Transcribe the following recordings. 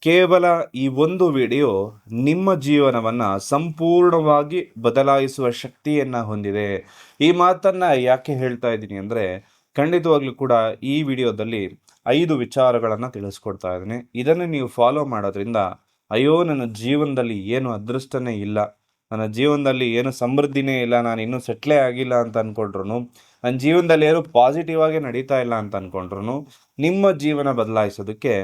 ಕೇವಲ ಈ ಒಂದು ವಿಡಿಯೋ ನಿಮ್ಮ ಜೀವನವನ್ನು ಸಂಪೂರ್ಣವಾಗಿ ಬದಲಾಯಿಸುವ ಶಕ್ತಿಯನ್ನು ಹೊಂದಿದೆ. ಈ ಮಾತನ್ನು ಯಾಕೆ ಹೇಳ್ತಾ ಇದ್ದೀನಿ ಅಂದರೆ, ಖಂಡಿತವಾಗ್ಲೂ ಕೂಡ ಈ ವಿಡಿಯೋದಲ್ಲಿ 5 ವಿಚಾರಗಳನ್ನು ತಿಳಿಸ್ಕೊಡ್ತಾ ಇದ್ದೀನಿ. ಇದನ್ನು ನೀವು ಫಾಲೋ ಮಾಡೋದ್ರಿಂದ, ಅಯ್ಯೋ ನನ್ನ ಜೀವನದಲ್ಲಿ ಏನು ಅದೃಷ್ಟನೇ ಇಲ್ಲ, ನನ್ನ ಜೀವನದಲ್ಲಿ ಏನು ಸಮೃದ್ಧಿನೇ ಇಲ್ಲ, ನಾನು ಇನ್ನೂ ಸೆಟ್ಲೇ ಆಗಿಲ್ಲ ಅಂತ ಅಂದ್ಕೊಂಡ್ರು, ನನ್ನ ಜೀವನದಲ್ಲಿ ಏನು ಪಾಸಿಟಿವ್ ಆಗಿ ನಡೀತಾ ಇಲ್ಲ ಅಂತ ಅಂದ್ಕೊಂಡ್ರು, ನಿಮ್ಮ ಜೀವನ ಬದಲಾಯಿಸೋದಕ್ಕೆ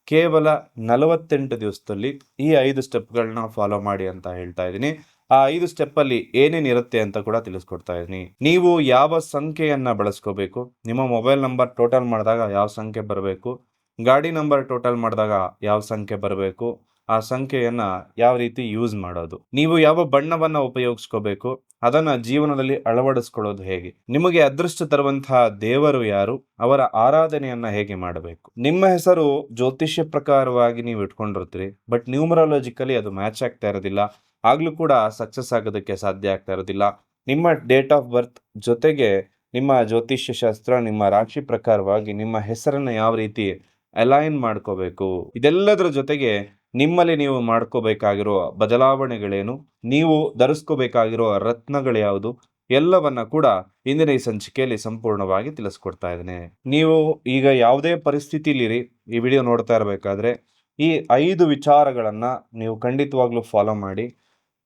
ಕೇವಲ 48 ದಿವಸದಲ್ಲಿ ಈ 5 ಸ್ಟೆಪ್ಗಳನ್ನ ಫಾಲೋ ಮಾಡಿ ಅಂತ ಹೇಳ್ತಾ ಇದ್ದೀನಿ. ಆ 5 ಸ್ಟೆಪ್ಪಲ್ಲಿ ಏನೇನಿರುತ್ತೆ ಅಂತ ಕೂಡ ತಿಳಿಸ್ಕೊಡ್ತಾ ಇದ್ದೀನಿ. ನೀವು ಯಾವ ಸಂಖ್ಯೆಯನ್ನು ಬಳಸ್ಕೋಬೇಕು, ನಿಮ್ಮ ಮೊಬೈಲ್ ನಂಬರ್ ಟೋಟಲ್ ಮಾಡಿದಾಗ ಯಾವ ಸಂಖ್ಯೆ ಬರಬೇಕು, ಗಾಡಿ ನಂಬರ್ ಟೋಟಲ್ ಮಾಡಿದಾಗ ಯಾವ ಸಂಖ್ಯೆ ಬರಬೇಕು, ಆ ಸಂಖ್ಯೆಯನ್ನು ಯಾವ ರೀತಿ ಯೂಸ್ ಮಾಡೋದು, ನೀವು ಯಾವ ಬಣ್ಣವನ್ನು ಉಪಯೋಗಿಸ್ಕೋಬೇಕು, ಅದನ್ನು ಜೀವನದಲ್ಲಿ ಅಳವಡಿಸ್ಕೊಳ್ಳೋದು ಹೇಗೆ, ನಿಮಗೆ ಅದೃಷ್ಟ ತರುವಂತಹ ದೇವರು ಯಾರು, ಅವರ ಆರಾಧನೆಯನ್ನು ಹೇಗೆ ಮಾಡಬೇಕು, ನಿಮ್ಮ ಹೆಸರು ಜ್ಯೋತಿಷ್ಯ ಪ್ರಕಾರವಾಗಿ ನೀವು ಇಟ್ಕೊಂಡಿರ್ತೀರಿ, ಬಟ್ ನ್ಯೂಮರಾಲಜಿಕಲಿ ಅದು ಮ್ಯಾಚ್ ಆಗ್ತಾ ಇರೋದಿಲ್ಲ, ಆಗ್ಲೂ ಕೂಡ ಸಕ್ಸಸ್ ಆಗೋದಕ್ಕೆ ಸಾಧ್ಯ ಆಗ್ತಾ ಇರೋದಿಲ್ಲ. ನಿಮ್ಮ ಡೇಟ್ ಆಫ್ ಬರ್ತ್ ಜೊತೆಗೆ ನಿಮ್ಮ ಜ್ಯೋತಿಷ್ಯ ಶಾಸ್ತ್ರ, ನಿಮ್ಮ ರಾಶಿ ಪ್ರಕಾರವಾಗಿ ನಿಮ್ಮ ಹೆಸರನ್ನು ಯಾವ ರೀತಿ ಅಲೈನ್ ಮಾಡ್ಕೋಬೇಕು, ಇದೆಲ್ಲದರ ಜೊತೆಗೆ ನಿಮ್ಮಲ್ಲಿ ನೀವು ಮಾಡ್ಕೋಬೇಕಾಗಿರೋ ಬದಲಾವಣೆಗಳೇನು, ನೀವು ಧರಿಸ್ಕೋಬೇಕಾಗಿರೋ ರತ್ನಗಳು ಯಾವುದು, ಎಲ್ಲವನ್ನ ಕೂಡ ಇಂದಿನ ಈ ಸಂಚಿಕೆಯಲ್ಲಿ ಸಂಪೂರ್ಣವಾಗಿ ತಿಳಿಸ್ಕೊಡ್ತಾ ಇದ್ದೇನೆ. ನೀವು ಈಗ ಯಾವುದೇ ಪರಿಸ್ಥಿತಿಲಿರಿ, ಈ ವಿಡಿಯೋ ನೋಡ್ತಾ ಇರಬೇಕಾದ್ರೆ ಈ 5 ವಿಚಾರಗಳನ್ನು ನೀವು ಖಂಡಿತವಾಗ್ಲೂ ಫಾಲೋ ಮಾಡಿ.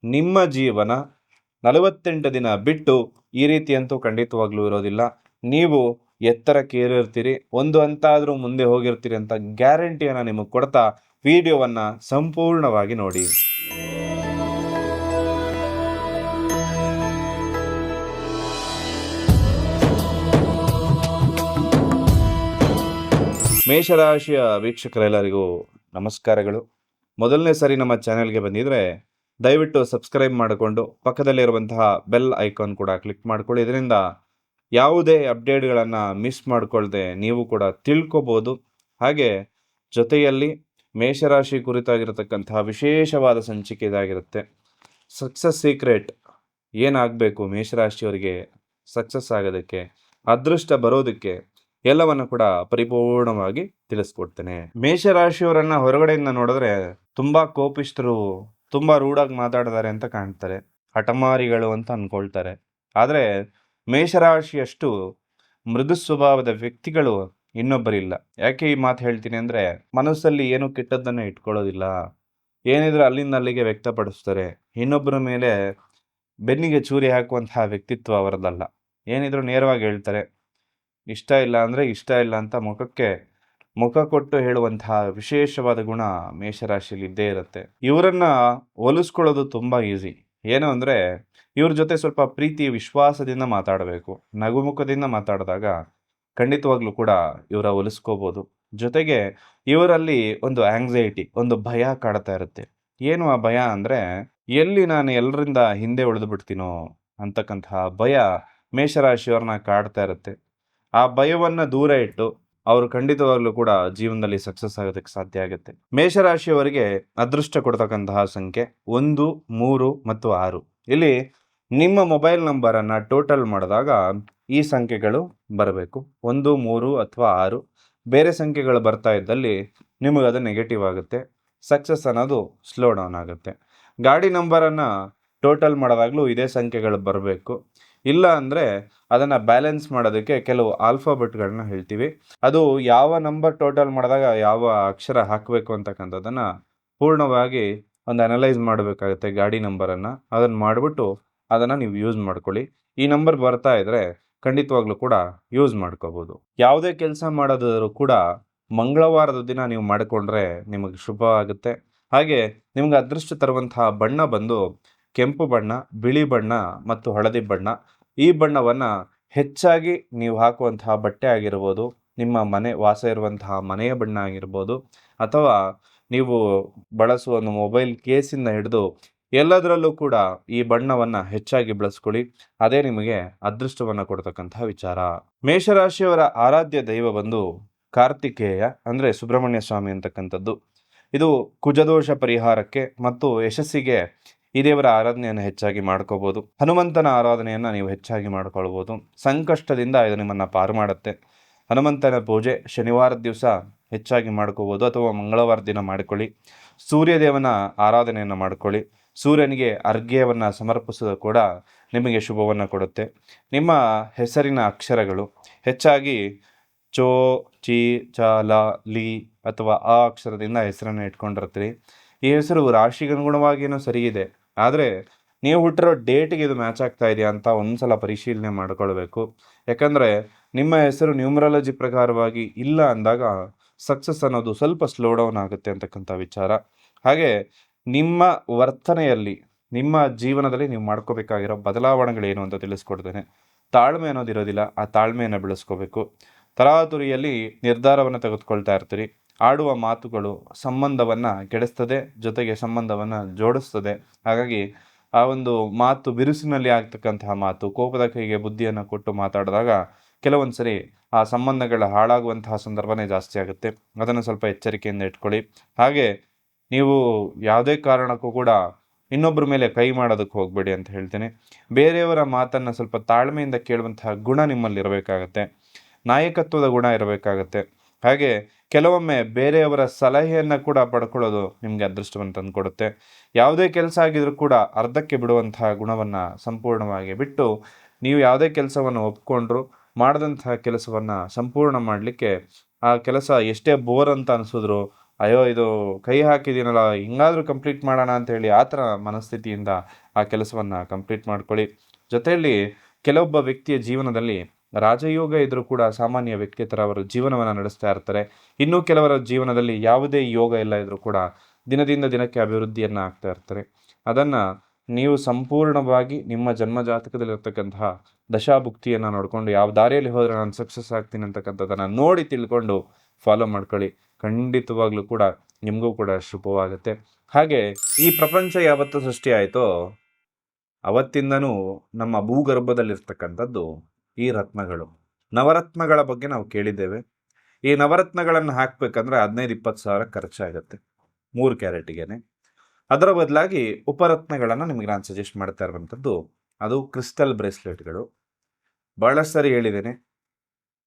ನಿಮ್ಮ ಜೀವನ 48 ದಿನ ಬಿಟ್ಟು ಈ ರೀತಿ ಅಂತೂ ಖಂಡಿತವಾಗ್ಲೂ ಇರೋದಿಲ್ಲ. ನೀವು ಎತ್ತರಕ್ಕೆ ಏರಿರ್ತೀರಿ, ಒಂದು ಹಂತ ಆದರೂ ಮುಂದೆ ಹೋಗಿರ್ತೀರಿ ಅಂತ ಗ್ಯಾರಂಟಿಯನ್ನು ನಿಮಗೆ ಕೊಡ್ತಾ ವಿಡಿಯೋವನ್ನು ಸಂಪೂರ್ಣವಾಗಿ ನೋಡಿ. ಮೇಷರಾಶಿಯ ವೀಕ್ಷಕರೆಲ್ಲರಿಗೂ ನಮಸ್ಕಾರಗಳು. ಮೊದಲನೇ ಸರಿ ನಮ್ಮ ಚಾನೆಲ್ಗೆ ಬಂದಿದ್ರೆ ದಯವಿಟ್ಟು ಸಬ್ಸ್ಕ್ರೈಬ್ ಮಾಡಿಕೊಂಡು ಪಕ್ಕದಲ್ಲಿರುವಂತಹ ಬೆಲ್ ಐಕಾನ್ ಕೂಡ ಕ್ಲಿಕ್ ಮಾಡ್ಕೊಳ್ಳಿ. ಇದರಿಂದ ಯಾವುದೇ ಅಪ್ಡೇಟ್ಗಳನ್ನು ಮಿಸ್ ಮಾಡಿಕೊಳ್ಳದೆ ನೀವು ಕೂಡ ತಿಳ್ಕೊಬೋದು. ಹಾಗೆ ಜೊತೆಯಲ್ಲಿ ಮೇಷರಾಶಿ ಕುರಿತಾಗಿರತಕ್ಕಂತಹ ವಿಶೇಷವಾದ ಸಂಚಿಕೆ ಇದಾಗಿರುತ್ತೆ. ಸಕ್ಸಸ್ ಸೀಕ್ರೆಟ್ ಏನಾಗಬೇಕು ಮೇಷರಾಶಿಯವರಿಗೆ ಸಕ್ಸಸ್ ಆಗೋದಕ್ಕೆ, ಅದೃಷ್ಟ ಬರೋದಕ್ಕೆ, ಎಲ್ಲವನ್ನು ಕೂಡ ಪರಿಪೂರ್ಣವಾಗಿ ತಿಳಿಸ್ಕೊಡ್ತೇನೆ. ಮೇಷರಾಶಿಯವರನ್ನ ಹೊರಗಡೆಯಿಂದ ನೋಡಿದ್ರೆ ತುಂಬಾ ಕೋಪಿಷ್ಠರು, ತುಂಬಾ ರೂಢಾಗಿ ಮಾತಾಡ್ತಾರೆ ಅಂತ ಕಾಣ್ತಾರೆ, ಹಠಮಾರಿಗಳು ಅಂತ ಅನ್ಕೊಳ್ತಾರೆ. ಆದರೆ ಮೇಷರಾಶಿಯಷ್ಟು ಮೃದು ಸ್ವಭಾವದ ವ್ಯಕ್ತಿಗಳು ಇನ್ನೊಬ್ಬರಿಲ್ಲ. ಯಾಕೆ ಈ ಮಾತು ಹೇಳ್ತೀನಿ ಅಂದರೆ, ಮನಸ್ಸಲ್ಲಿ ಏನು ಕೆಟ್ಟದ್ದನ್ನು ಇಟ್ಕೊಳ್ಳೋದಿಲ್ಲ, ಏನಿದ್ರು ಅಲ್ಲಿಂದ ಅಲ್ಲಿಗೆ ವ್ಯಕ್ತಪಡಿಸ್ತಾರೆ. ಇನ್ನೊಬ್ಬರ ಮೇಲೆ ಬೆನ್ನಿಗೆ ಚೂರಿ ಹಾಕುವಂತಹ ವ್ಯಕ್ತಿತ್ವ ಅವರದಲ್ಲ. ಏನಿದ್ರು ನೇರವಾಗಿ ಹೇಳ್ತಾರೆ, ಇಷ್ಟ ಇಲ್ಲ ಅಂದರೆ ಇಷ್ಟ ಇಲ್ಲ ಅಂತ ಮುಖ ಕೊಟ್ಟು ಹೇಳುವಂತಹ ವಿಶೇಷವಾದ ಗುಣ ಮೇಷರಾಶಿಯಲ್ಲಿ ಇದ್ದೇ ಇರುತ್ತೆ. ಇವರನ್ನ ಹೋಲಿಸ್ಕೊಳ್ಳೋದು ತುಂಬ ಈಸಿ. ಏನು ಅಂದರೆ, ಇವ್ರ ಜೊತೆ ಸ್ವಲ್ಪ ಪ್ರೀತಿ ವಿಶ್ವಾಸದಿಂದ ಮಾತಾಡಬೇಕು. ನಗುಮುಖದಿಂದ ಮಾತಾಡಿದಾಗ ಖಂಡಿತವಾಗ್ಲೂ ಕೂಡ ಇವರ ಹೋಲಿಸ್ಕೋಬೋದು. ಜೊತೆಗೆ ಇವರಲ್ಲಿ ಒಂದು ಆಂಗ್ಸೈಟಿ, ಒಂದು ಭಯ ಕಾಡ್ತಾ ಇರುತ್ತೆ. ಏನು ಆ ಭಯ ಅಂದರೆ, ಎಲ್ಲಿ ನಾನು ಎಲ್ಲರಿಂದ ಹಿಂದೆ ಉಳಿದು ಬಿಡ್ತೀನೋ ಅಂತಕ್ಕಂತಹ ಭಯ ಮೇಷರಾಶಿಯವ್ರನ್ನ ಕಾಡ್ತಾ ಇರುತ್ತೆ. ಆ ಭಯವನ್ನು ದೂರ ಇಟ್ಟು ಅವರು ಖಂಡಿತವಾಗ್ಲೂ ಕೂಡ ಜೀವನದಲ್ಲಿ ಸಕ್ಸಸ್ ಆಗೋದಕ್ಕೆ ಸಾಧ್ಯ ಆಗುತ್ತೆ. ಮೇಷರಾಶಿಯವರಿಗೆ ಅದೃಷ್ಟ ಕೊಡ್ತಕ್ಕಂತಹ ಸಂಖ್ಯೆ 1, 3 ಮತ್ತು 6. ಇಲ್ಲಿ ನಿಮ್ಮ ಮೊಬೈಲ್ ನಂಬರನ್ನು ಟೋಟಲ್ ಮಾಡಿದಾಗ ಈ ಸಂಖ್ಯೆಗಳು ಬರಬೇಕು, 1, 3 ಅಥವಾ 6. ಬೇರೆ ಸಂಖ್ಯೆಗಳು ಬರ್ತಾ ಇದ್ದಲ್ಲಿ ನಿಮಗದು ನೆಗೆಟಿವ್ ಆಗುತ್ತೆ, ಸಕ್ಸಸ್ ಅನ್ನೋದು ಸ್ಲೋ ಡೌನ್ ಆಗುತ್ತೆ. ಗಾಡಿ ನಂಬರನ್ನು ಟೋಟಲ್ ಮಾಡಿದಾಗಲೂ ಇದೇ ಸಂಖ್ಯೆಗಳು ಬರಬೇಕು. ಇಲ್ಲ ಅಂದರೆ ಅದನ್ನು ಬ್ಯಾಲೆನ್ಸ್ ಮಾಡೋದಕ್ಕೆ ಕೆಲವು ಆಲ್ಫಾಬೆಟ್ಗಳನ್ನ ಹೇಳ್ತೀವಿ. ಅದು ಯಾವ ನಂಬರ್ ಟೋಟಲ್ ಮಾಡಿದಾಗ ಯಾವ ಅಕ್ಷರ ಹಾಕಬೇಕು ಅಂತಕ್ಕಂಥದ್ದನ್ನು ಪೂರ್ಣವಾಗಿ ಒಂದು ಅನಲೈಸ್ ಮಾಡಬೇಕಾಗುತ್ತೆ ಗಾಡಿ ನಂಬರನ್ನು. ಅದನ್ನು ಮಾಡಿಬಿಟ್ಟು ಅದನ್ನು ನೀವು ಯೂಸ್ ಮಾಡ್ಕೊಳ್ಳಿ. ಈ ನಂಬರ್ ಬರ್ತಾ ಇದ್ದರೆ ಖಂಡಿತವಾಗ್ಲೂ ಕೂಡ ಯೂಸ್ ಮಾಡ್ಕೋಬೋದು. ಯಾವುದೇ ಕೆಲಸ ಮಾಡೋದಾದರೂ ಕೂಡ ಮಂಗಳವಾರದ ದಿನ ನೀವು ಮಾಡಿಕೊಂಡ್ರೆ ನಿಮಗೆ ಶುಭ ಆಗುತ್ತೆ. ಹಾಗೆ ನಿಮ್ಗೆ ಅದೃಷ್ಟ ತರುವಂತಹ ಬಣ್ಣ ಬಂದು ಕೆಂಪು ಬಣ್ಣ, ಬಿಳಿ ಬಣ್ಣ ಮತ್ತು ಹಳದಿ ಬಣ್ಣ. ಈ ಬಣ್ಣವನ್ನು ಹೆಚ್ಚಾಗಿ ನೀವು ಹಾಕುವಂತಹ ಬಟ್ಟೆ ಆಗಿರ್ಬೋದು, ನಿಮ್ಮ ಮನೆ ವಾಸ ಇರುವಂತಹ ಮನೆಯ ಬಣ್ಣ ಆಗಿರ್ಬೋದು, ಅಥವಾ ನೀವು ಬಳಸುವ ಒಂದು ಮೊಬೈಲ್ ಕೇಸಿಂದ ಹಿಡಿದು ಎಲ್ಲದರಲ್ಲೂ ಕೂಡ ಈ ಬಣ್ಣವನ್ನು ಹೆಚ್ಚಾಗಿ ಬಳಸ್ಕೊಳ್ಳಿ. ಅದೇ ನಿಮಗೆ ಅದೃಷ್ಟವನ್ನು ಕೊಡ್ತಕ್ಕಂತಹ ವಿಚಾರ. ಮೇಷರಾಶಿಯವರ ಆರಾಧ್ಯ ದೈವ ಬಂದು ಕಾರ್ತಿಕೇಯ, ಅಂದರೆ ಸುಬ್ರಹ್ಮಣ್ಯ ಸ್ವಾಮಿ ಅಂತಕ್ಕಂಥದ್ದು. ಇದು ಕುಜದೋಷ ಪರಿಹಾರಕ್ಕೆ ಮತ್ತು ಯಶಸ್ಸಿಗೆ ಈ ದೇವರ ಆರಾಧನೆಯನ್ನು ಹೆಚ್ಚಾಗಿ ಮಾಡ್ಕೋಬೋದು. ಹನುಮಂತನ ಆರಾಧನೆಯನ್ನು ನೀವು ಹೆಚ್ಚಾಗಿ ಮಾಡ್ಕೊಳ್ಬೋದು. ಸಂಕಷ್ಟದಿಂದ ಇದು ನಿಮ್ಮನ್ನು ಪಾರು ಮಾಡುತ್ತೆ. ಹನುಮಂತನ ಪೂಜೆ ಶನಿವಾರದ ದಿವಸ ಹೆಚ್ಚಾಗಿ ಮಾಡ್ಕೋಬೋದು, ಅಥವಾ ಮಂಗಳವಾರ ದಿನ ಮಾಡಿಕೊಳ್ಳಿ. ಸೂರ್ಯದೇವನ ಆರಾಧನೆಯನ್ನು ಮಾಡಿಕೊಳ್ಳಿ. ಸೂರ್ಯನಿಗೆ ಅರ್ಘ್ಯವನ್ನು ಸಮರ್ಪಿಸೋದು ಕೂಡ ನಿಮಗೆ ಶುಭವನ್ನು ಕೊಡುತ್ತೆ. ನಿಮ್ಮ ಹೆಸರಿನ ಅಕ್ಷರಗಳು ಹೆಚ್ಚಾಗಿ ಚೋ, ಚಿ, ಚ, ಲ, ಲಿ ಅಥವಾ ಆ ಅಕ್ಷರದಿಂದ ಹೆಸರನ್ನು ಇಟ್ಕೊಂಡಿರ್ತೀರಿ. ಈ ಹೆಸರು ರಾಶಿಗೆ ಅನುಗುಣವಾಗಿಯೂ ಸರಿ ಇದೆ, ಆದರೆ ನೀವು ಹುಟ್ಟಿರೋ ಡೇಟಿಗೆ ಇದು ಮ್ಯಾಚ್ ಆಗ್ತಾ ಇದೆಯಾ ಅಂತ ಒಂದ್ಸಲ ಪರಿಶೀಲನೆ ಮಾಡಿಕೊಳ್ಬೇಕು. ಯಾಕಂದರೆ ನಿಮ್ಮ ಹೆಸರು ನ್ಯೂಮರಾಲಜಿ ಪ್ರಕಾರವಾಗಿ ಇಲ್ಲ ಅಂದಾಗ ಸಕ್ಸಸ್ ಅನ್ನೋದು ಸ್ವಲ್ಪ ಸ್ಲೋ ಡೌನ್ ಆಗುತ್ತೆ ಅಂತಕ್ಕಂಥ ವಿಚಾರ. ಹಾಗೆ ನಿಮ್ಮ ವರ್ತನೆಯಲ್ಲಿ, ನಿಮ್ಮ ಜೀವನದಲ್ಲಿ ನೀವು ಮಾಡ್ಕೋಬೇಕಾಗಿರೋ ಬದಲಾವಣೆಗಳೇನು ಅಂತ ತಿಳಿಸ್ಕೊಡ್ತೇನೆ. ತಾಳ್ಮೆ ಅನ್ನೋದಿರೋದಿಲ್ಲ, ಆ ತಾಳ್ಮೆಯನ್ನು ಬೆಳೆಸ್ಕೋಬೇಕು. ತರಾತುರಿಯಲ್ಲಿ ನಿರ್ಧಾರವನ್ನು ತೆಗೆದುಕೊಳ್ತಾ ಇರ್ತೀರಿ. ಆಡುವ ಮಾತುಗಳು ಸಂಬಂಧವನ್ನು ಕೆಡಿಸ್ತದೆ, ಜೊತೆಗೆ ಸಂಬಂಧವನ್ನು ಜೋಡಿಸ್ತದೆ. ಹಾಗಾಗಿ ಆ ಒಂದು ಮಾತು ಬಿರುಸಿನಲ್ಲಿ ಆಗ್ತಕ್ಕಂತಹ ಮಾತು, ಕೋಪದ ಕೈಗೆ ಬುದ್ಧಿಯನ್ನು ಕೊಟ್ಟು ಮಾತಾಡಿದಾಗ ಕೆಲವೊಂದು ಸರಿ ಆ ಸಂಬಂಧಗಳ ಹಾಳಾಗುವಂತಹ ಸಂದರ್ಭನೇ ಜಾಸ್ತಿ ಆಗುತ್ತೆ. ಅದನ್ನು ಸ್ವಲ್ಪ ಎಚ್ಚರಿಕೆಯಿಂದ ಇಟ್ಕೊಳ್ಳಿ. ಹಾಗೆ ನೀವು ಯಾವುದೇ ಕಾರಣಕ್ಕೂ ಕೂಡ ಇನ್ನೊಬ್ಬರ ಮೇಲೆ ಕೈ ಮಾಡೋದಕ್ಕೆ ಹೋಗಬೇಡಿ ಅಂತ ಹೇಳ್ತೇನೆ. ಬೇರೆಯವರ ಮಾತನ್ನು ಸ್ವಲ್ಪ ತಾಳ್ಮೆಯಿಂದ ಕೇಳುವಂತಹ ಗುಣ ನಿಮ್ಮಲ್ಲಿ ಇರಬೇಕಾಗತ್ತೆ. ನಾಯಕತ್ವದ ಗುಣ ಇರಬೇಕಾಗತ್ತೆ. ಹಾಗೆ ಕೆಲವೊಮ್ಮೆ ಬೇರೆಯವರ ಸಲಹೆಯನ್ನು ಕೂಡ ಪಡ್ಕೊಳ್ಳೋದು ನಿಮಗೆ ಅದೃಷ್ಟವನ್ನು ತಂದುಕೊಡುತ್ತೆ. ಯಾವುದೇ ಕೆಲಸ ಆಗಿದ್ರೂ ಕೂಡ ಅರ್ಧಕ್ಕೆ ಬಿಡುವಂತಹ ಗುಣವನ್ನು ಸಂಪೂರ್ಣವಾಗಿ ಬಿಟ್ಟು, ನೀವು ಯಾವುದೇ ಕೆಲಸವನ್ನು ಒಪ್ಕೊಂಡ್ರು ಮಾಡಿದಂತಹ ಕೆಲಸವನ್ನು ಸಂಪೂರ್ಣ ಮಾಡಲಿಕ್ಕೆ, ಆ ಕೆಲಸ ಎಷ್ಟೇ ಬೋರ್ ಅಂತ ಅನಿಸಿದ್ರು, ಅಯ್ಯೋ ಇದು ಕೈ ಹಾಕಿದ್ದೀನಲ್ಲ ಹಿಂಗಾದರೂ ಕಂಪ್ಲೀಟ್ ಮಾಡೋಣ ಅಂತೇಳಿ ಆ ಥರ ಮನಸ್ಥಿತಿಯಿಂದ ಆ ಕೆಲಸವನ್ನು ಕಂಪ್ಲೀಟ್ ಮಾಡ್ಕೊಳ್ಳಿ. ಜೊತೆಯಲ್ಲಿ ಕೆಲವೊಬ್ಬ ವ್ಯಕ್ತಿಯ ಜೀವನದಲ್ಲಿ ರಾಜಯೋಗ ಇದ್ರೂ ಕೂಡ ಸಾಮಾನ್ಯ ವ್ಯಕ್ತಿ ಥರ ಅವರು ಜೀವನವನ್ನು ನಡೆಸ್ತಾ ಇರ್ತಾರೆ. ಇನ್ನೂ ಕೆಲವರ ಜೀವನದಲ್ಲಿ ಯಾವುದೇ ಯೋಗ ಇಲ್ಲ ಇದ್ರೂ ಕೂಡ ದಿನದಿಂದ ದಿನಕ್ಕೆ ಅಭಿವೃದ್ಧಿಯನ್ನು ಆಗ್ತಾ ಇರ್ತಾರೆ. ಅದನ್ನು ನೀವು ಸಂಪೂರ್ಣವಾಗಿ ನಿಮ್ಮ ಜನ್ಮ ಜಾತಕದಲ್ಲಿರ್ತಕ್ಕಂತಹ ದಶಾಭುಕ್ತಿಯನ್ನು ನೋಡಿಕೊಂಡು ಯಾವ ದಾರಿಯಲ್ಲಿ ಹೋದರೆ ನಾನು ಸಕ್ಸಸ್ ಆಗ್ತೀನಿ ಅಂತಕ್ಕಂಥದ್ದನ್ನು ನೋಡಿ ತಿಳ್ಕೊಂಡು ಫಾಲೋ ಮಾಡ್ಕೊಳ್ಳಿ. ಖಂಡಿತವಾಗ್ಲೂ ಕೂಡ ನಿಮಗೂ ಕೂಡ ಶುಭವಾಗುತ್ತೆ. ಹಾಗೆ ಈ ಪ್ರಪಂಚ ಯಾವತ್ತು ಸೃಷ್ಟಿ ಆಯಿತೋ ಅವತ್ತಿಂದನೂ ನಮ್ಮ ಭೂಗರ್ಭದಲ್ಲಿರ್ತಕ್ಕಂಥದ್ದು ಈ ರತ್ನಗಳು, ನವರತ್ನಗಳ ಬಗ್ಗೆ ನಾವು ಕೇಳಿದ್ದೇವೆ. ಈ ನವರತ್ನಗಳನ್ನು ಹಾಕಬೇಕಂದ್ರೆ 15-20 ಸಾವಿರ ಖರ್ಚಾಗುತ್ತೆ 3 ಕ್ಯಾರೆಟಿಗೆ. ಅದರ ಬದಲಾಗಿ ಉಪರತ್ನಗಳನ್ನು ನಿಮಗೆ ನಾನು ಸಜೆಸ್ಟ್ ಮಾಡ್ತಾ ಇರುವಂಥದ್ದು ಅದು ಕ್ರಿಸ್ಟಲ್ ಬ್ರೇಸ್ಲೆಟ್ಗಳು. ಭಾಳಷ್ಟು ಸರಿ ಹೇಳಿದ್ದೇನೆ,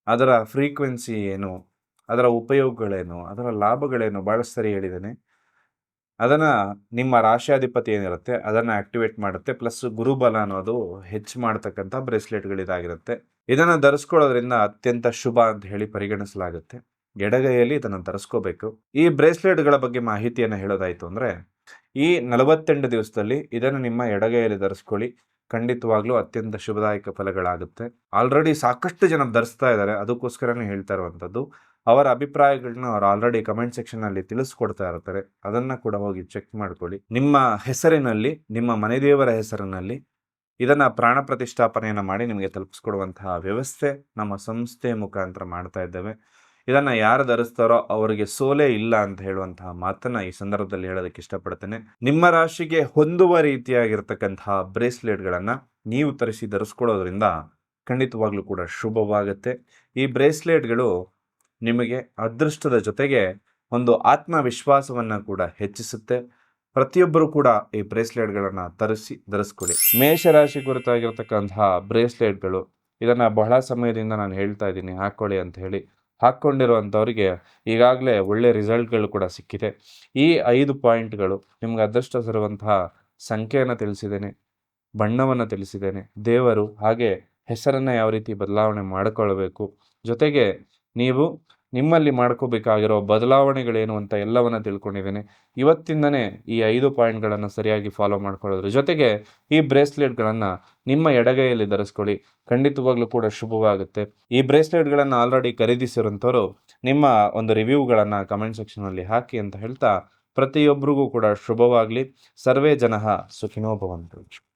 ಅದರ ಫ್ರೀಕ್ವೆನ್ಸಿ ಏನು, ಅದರ ಉಪಯೋಗಗಳೇನು, ಅದರ ಲಾಭಗಳೇನು ಭಾಳಷ್ಟು ಸರಿ ಹೇಳಿದ್ದೇನೆ. ಅದನ್ನು ನಿಮ್ಮ ರಾಶಿಯಾಧಿಪತಿ ಏನಿರುತ್ತೆ ಅದನ್ನು ಆ್ಯಕ್ಟಿವೇಟ್ ಮಾಡುತ್ತೆ. ಪ್ಲಸ್ ಗುರುಬಲ ಅನ್ನೋದು ಹೆಚ್ಚು ಮಾಡ್ತಕ್ಕಂಥ ಬ್ರೇಸ್ಲೆಟ್ಗಳಿದಾಗಿರುತ್ತೆ. ಇದನ್ನು ಧರಿಸ್ಕೊಳ್ಳೋದ್ರಿಂದ ಅತ್ಯಂತ ಶುಭ ಅಂತ ಹೇಳಿ ಪರಿಗಣಿಸಲಾಗುತ್ತೆ. ಎಡಗೈಯಲ್ಲಿ ಇದನ್ನು ಧರಿಸ್ಕೋಬೇಕು. ಈ ಬ್ರೇಸ್ಲೆಟ್ಗಳ ಬಗ್ಗೆ ಮಾಹಿತಿಯನ್ನು ಹೇಳೋದಾಯಿತು ಅಂದರೆ, ಈ 48 ದಿವಸದಲ್ಲಿ ಇದನ್ನು ನಿಮ್ಮ ಎಡಗೈಯಲ್ಲಿ ಧರಿಸ್ಕೊಳ್ಳಿ. ಖಂಡಿತವಾಗ್ಲೂ ಅತ್ಯಂತ ಶುಭದಾಯಕ ಫಲಗಳಾಗುತ್ತೆ. ಆಲ್ರೆಡಿ ಸಾಕಷ್ಟು ಜನ ಧರಿಸ್ತಾ ಇದ್ದಾರೆ, ಅದಕ್ಕೋಸ್ಕರನೇ ಹೇಳ್ತಾ ಇರುವಂಥದ್ದು. ಅವರ ಅಭಿಪ್ರಾಯಗಳನ್ನ ಅವ್ರು ಆಲ್ರೆಡಿ ಕಮೆಂಟ್ ಸೆಕ್ಷನಲ್ಲಿ ತಿಳಿಸ್ಕೊಡ್ತಾ ಇರ್ತಾರೆ. ಅದನ್ನು ಕೂಡ ಹೋಗಿ ಚೆಕ್ ಮಾಡ್ಕೊಳ್ಳಿ. ನಿಮ್ಮ ಹೆಸರಿನಲ್ಲಿ, ನಿಮ್ಮ ಮನೆದೇವರ ಹೆಸರಿನಲ್ಲಿ ಇದನ್ನು ಪ್ರಾಣ ಪ್ರತಿಷ್ಠಾಪನೆಯನ್ನು ಮಾಡಿ ನಿಮಗೆ ತಲುಪಿಸ್ಕೊಡುವಂತಹ ವ್ಯವಸ್ಥೆ ನಮ್ಮ ಸಂಸ್ಥೆ ಮುಖಾಂತರ ಮಾಡ್ತಾ ಇದ್ದೇವೆ. ಇದನ್ನು ಯಾರು ಧರಿಸ್ತಾರೋ ಅವರಿಗೆ ಸೋಲೇ ಇಲ್ಲ ಅಂತ ಹೇಳುವಂತಹ ಮಾತನ್ನು ಈ ಸಂದರ್ಭದಲ್ಲಿ ಹೇಳೋದಕ್ಕೆ ಇಷ್ಟಪಡ್ತೇನೆ. ನಿಮ್ಮ ರಾಶಿಗೆ ಹೊಂದುವ ರೀತಿಯಾಗಿರ್ತಕ್ಕಂತಹ ಬ್ರೇಸ್ಲೆಟ್ಗಳನ್ನು ನೀವು ತರಿಸಿ ಧರಿಸ್ಕೊಳ್ಳೋದ್ರಿಂದ ಖಂಡಿತವಾಗ್ಲೂ ಕೂಡ ಶುಭವಾಗುತ್ತೆ. ಈ ಬ್ರೇಸ್ಲೆಟ್ಗಳು ನಿಮಗೆ ಅದೃಷ್ಟದ ಜೊತೆಗೆ ಒಂದು ಆತ್ಮವಿಶ್ವಾಸವನ್ನು ಕೂಡ ಹೆಚ್ಚಿಸುತ್ತೆ. ಪ್ರತಿಯೊಬ್ಬರು ಕೂಡ ಈ ಬ್ರೇಸ್ಲೆಟ್ಗಳನ್ನು ಧರಿಸ್ಕೊಳ್ಳಿ. ಮೇಷರಾಶಿ ಕುರಿತಾಗಿರ್ತಕ್ಕಂತಹ ಬ್ರೇಸ್ಲೆಟ್ಗಳು, ಇದನ್ನು ಬಹಳ ಸಮಯದಿಂದ ನಾನು ಹೇಳ್ತಾ ಇದ್ದೀನಿ ಹಾಕ್ಕೊಳ್ಳಿ ಅಂತ ಹೇಳಿ. ಹಾಕ್ಕೊಂಡಿರುವಂಥವ್ರಿಗೆ ಈಗಾಗಲೇ ಒಳ್ಳೆ ರಿಸಲ್ಟ್ಗಳು ಕೂಡ ಸಿಕ್ಕಿದೆ. ಈ 5 ಪಾಯಿಂಟ್ಗಳು ನಿಮ್ಗೆ ಅದೃಷ್ಟ ತರುವಂತಹ ಸಂಖ್ಯೆಯನ್ನು ತಿಳಿಸಿದ್ದೇನೆ, ಬಣ್ಣವನ್ನು ತಿಳಿಸಿದ್ದೇನೆ, ದೇವರು ಹಾಗೆ ಹೆಸರನ್ನು ಯಾವ ರೀತಿ ಬದಲಾವಣೆ ಮಾಡಿಕೊಳ್ಬೇಕು, ಜೊತೆಗೆ ನೀವು ನಿಮ್ಮಲ್ಲಿ ಮಾಡ್ಕೋಬೇಕಾಗಿರೋ ಬದಲಾವಣೆಗಳೇನು ಅಂತ ಎಲ್ಲವನ್ನು ತಿಳ್ಕೊಂಡಿದ್ದೇನೆ. ಇವತ್ತಿಂದನೇ ಈ 5 ಪಾಯಿಂಟ್ಗಳನ್ನು ಸರಿಯಾಗಿ ಫಾಲೋ ಮಾಡ್ಕೊಳ್ಳೋದ್ರ ಜೊತೆಗೆ ಈ ಬ್ರೇಸ್ಲೆಟ್ಗಳನ್ನು ನಿಮ್ಮ ಎಡಗೈಯಲ್ಲಿ ಧರಿಸ್ಕೊಳ್ಳಿ. ಖಂಡಿತವಾಗ್ಲೂ ಕೂಡ ಶುಭವಾಗುತ್ತೆ. ಈ ಬ್ರೇಸ್ಲೆಟ್ಗಳನ್ನು ಆಲ್ರೆಡಿ ಖರೀದಿಸಿರುವಂಥವ್ರು ನಿಮ್ಮ ಒಂದು ರಿವ್ಯೂಗಳನ್ನು ಕಮೆಂಟ್ ಸೆಕ್ಷನಲ್ಲಿ ಹಾಕಿ ಅಂತ ಹೇಳ್ತಾ, ಪ್ರತಿಯೊಬ್ಬರಿಗೂ ಕೂಡ ಶುಭವಾಗಲಿ. ಸರ್ವೇ ಜನಃ ಸುಖಿನೋ ಭವಂತು.